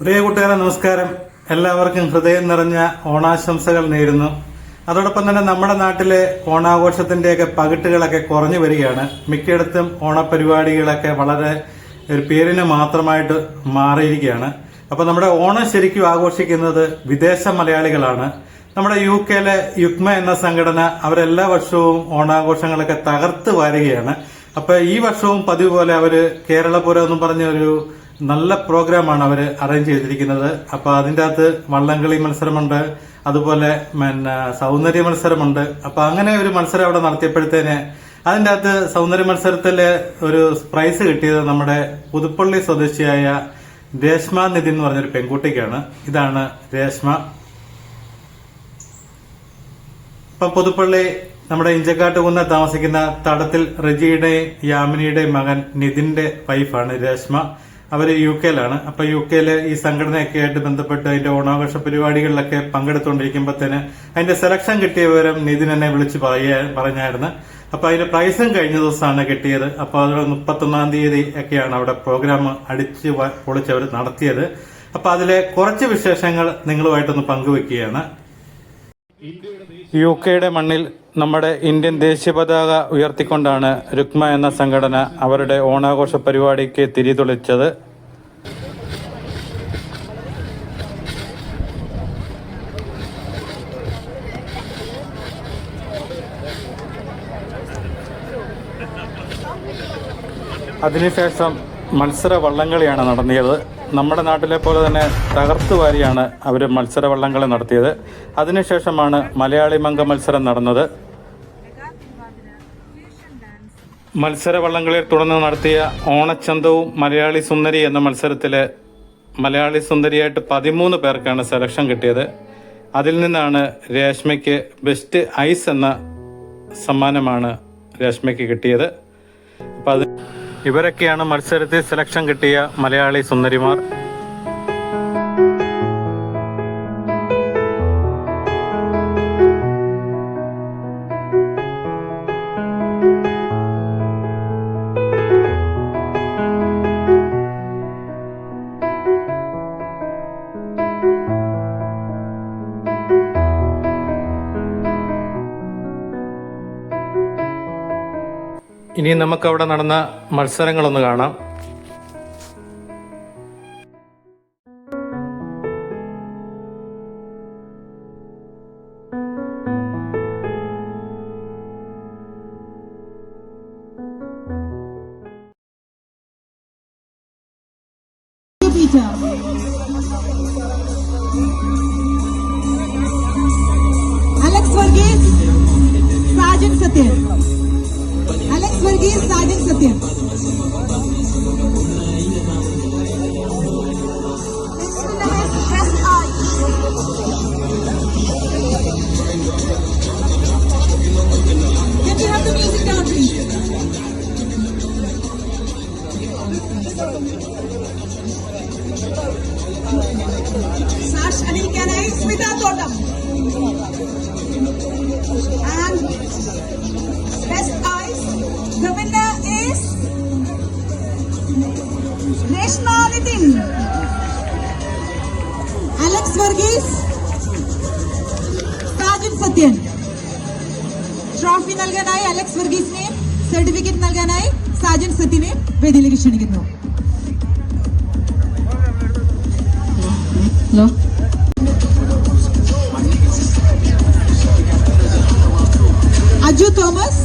പ്രിയ കൂട്ടുകാരെ നമസ്കാരം. എല്ലാവർക്കും ഹൃദയം നിറഞ്ഞ ഓണാശംസകൾ നേരുന്നു. അതോടൊപ്പം തന്നെ നമ്മുടെ നാട്ടിലെ ഓണാഘോഷത്തിന്റെയൊക്കെ പകിട്ടുകളൊക്കെ കുറഞ്ഞു വരികയാണ്. മിക്കയിടത്തും ഓണപരിപാടികളൊക്കെ വളരെ ഒരു പേരിന് മാത്രമായിട്ട് മാറിയിരിക്കുകയാണ്. അപ്പൊ നമ്മുടെ ഓണം ശരിക്കും ആഘോഷിക്കുന്നത് വിദേശ മലയാളികളാണ്. നമ്മുടെ UK യുക്മ എന്ന സംഘടന അവരെല്ലാ വർഷവും ഓണാഘോഷങ്ങളൊക്കെ തകർത്ത് വാരുകയാണ്. അപ്പൊ ഈ വർഷവും പതിവ് പോലെ അവര് കേരളപുരം എന്ന് പറഞ്ഞ ഒരു നല്ല പ്രോഗ്രാമാണ് അവര് അറേഞ്ച് ചെയ്തിരിക്കുന്നത്. അപ്പൊ അതിന്റെ അകത്ത് വള്ളംകളി മത്സരമുണ്ട്, അതുപോലെ സൗന്ദര്യ മത്സരമുണ്ട്. അപ്പൊ അങ്ങനെ ഒരു മത്സരം അവിടെ നടത്തിയപ്പോഴത്തേന് അതിന്റെ അകത്ത് സൗന്ദര്യ മത്സരത്തില് ഒരു പ്രൈസ് കിട്ടിയത് നമ്മുടെ പുതുപ്പള്ളി സ്വദേശിയായ രേഷ്മ നിതിൻ എന്ന് പറഞ്ഞൊരു പെൺകുട്ടിക്കാണ്. ഇതാണ് രേഷ്മ. ഇപ്പൊ പുതുപ്പള്ളി നമ്മുടെ ഇഞ്ചക്കാട്ടുകുന്ന് താമസിക്കുന്ന തടത്തിൽ റജിയുടെയും യാമിനിയുടെയും മകൻ നിതിന്റെ വൈഫാണ് രേഷ്മ. അവര് UK അപ്പൊ UK ഈ സംഘടനയൊക്കെ ആയിട്ട് ബന്ധപ്പെട്ട് അതിന്റെ ഓണാഘോഷ പരിപാടികളിലൊക്കെ പങ്കെടുത്തുകൊണ്ടിരിക്കുമ്പോഴത്തേന് അതിന്റെ സെലക്ഷൻ കിട്ടിയ വിവരം നിതിൻ എന്നെ വിളിച്ച് പറഞ്ഞായിരുന്നു. അപ്പൊ അതിന്റെ പ്രൈസും കഴിഞ്ഞ ദിവസമാണ് കിട്ടിയത്. അപ്പൊ അതിൽ 31-ാം തീയതി ഒക്കെയാണ് അവിടെ പ്രോഗ്രാം അടിച്ച് പൊളിച്ചവർ നടത്തിയത്. അപ്പൊ അതിലെ കുറച്ച് വിശേഷങ്ങൾ നിങ്ങളുമായിട്ടൊന്ന് പങ്കുവെക്കുകയാണ്. UK മണ്ണിൽ നമ്മുടെ ഇന്ത്യൻ ദേശീയ പതാക ഉയർത്തിക്കൊണ്ടാണ് രുക്മ എന്ന സംഘടന അവരുടെ ഓണാഘോഷ പരിപാടിക്ക് തിരിതെളിച്ചത്. അതിനുശേഷം മത്സര വള്ളംകളിയാണ് നടത്തിയത്. നമ്മുടെ നാട്ടിലെ പോലെ തന്നെ തകർത്തു വാരിയാണ് അവർ മത്സര വള്ളംകളി നടത്തിയത്. അതിനുശേഷമാണ് മലയാളി മംഗ മത്സരം നടന്നത്. മത്സര വള്ളംകളിയെ തുടർന്ന് നടത്തിയ ഓണച്ചന്തവും മലയാളി സുന്ദരി എന്ന മത്സരത്തിൽ മലയാളി സുന്ദരിയായിട്ട് 13 പേർക്കാണ് സെലക്ഷൻ കിട്ടിയത്. അതിൽ നിന്നാണ് രേഷ്മയ്ക്ക് ബെസ്റ്റ് ഐസ് എന്ന സമ്മാനമാണ് രേഷ്മയ്ക്ക് കിട്ടിയത്. അപ്പം ഇവരൊക്കെയാണ് മത്സരത്തിൽ സെലക്ഷൻ കിട്ടിയ മലയാളി സുന്ദരിമാർ. ഇനി നമുക്കവിടെ നടന്ന മത്സരങ്ങളൊന്ന് കാണാം. Alex Varghese, Sajan Satyan. Alex Varghese, Sajan Satyan. Can we have the music down, please? Sash Anil Kanai, Smita Totam. And best eyes, the winner is Reshma Nitin. Alex Varghese, Sajan Satyan. Trophy നൽകാനായി Alex വർഗീസിനെയും certificate നൽകാനായി സാജൻ സത്യനെയും വേദിയിലേക്ക് ക്ഷണിക്കുന്നു. Aju Thomas,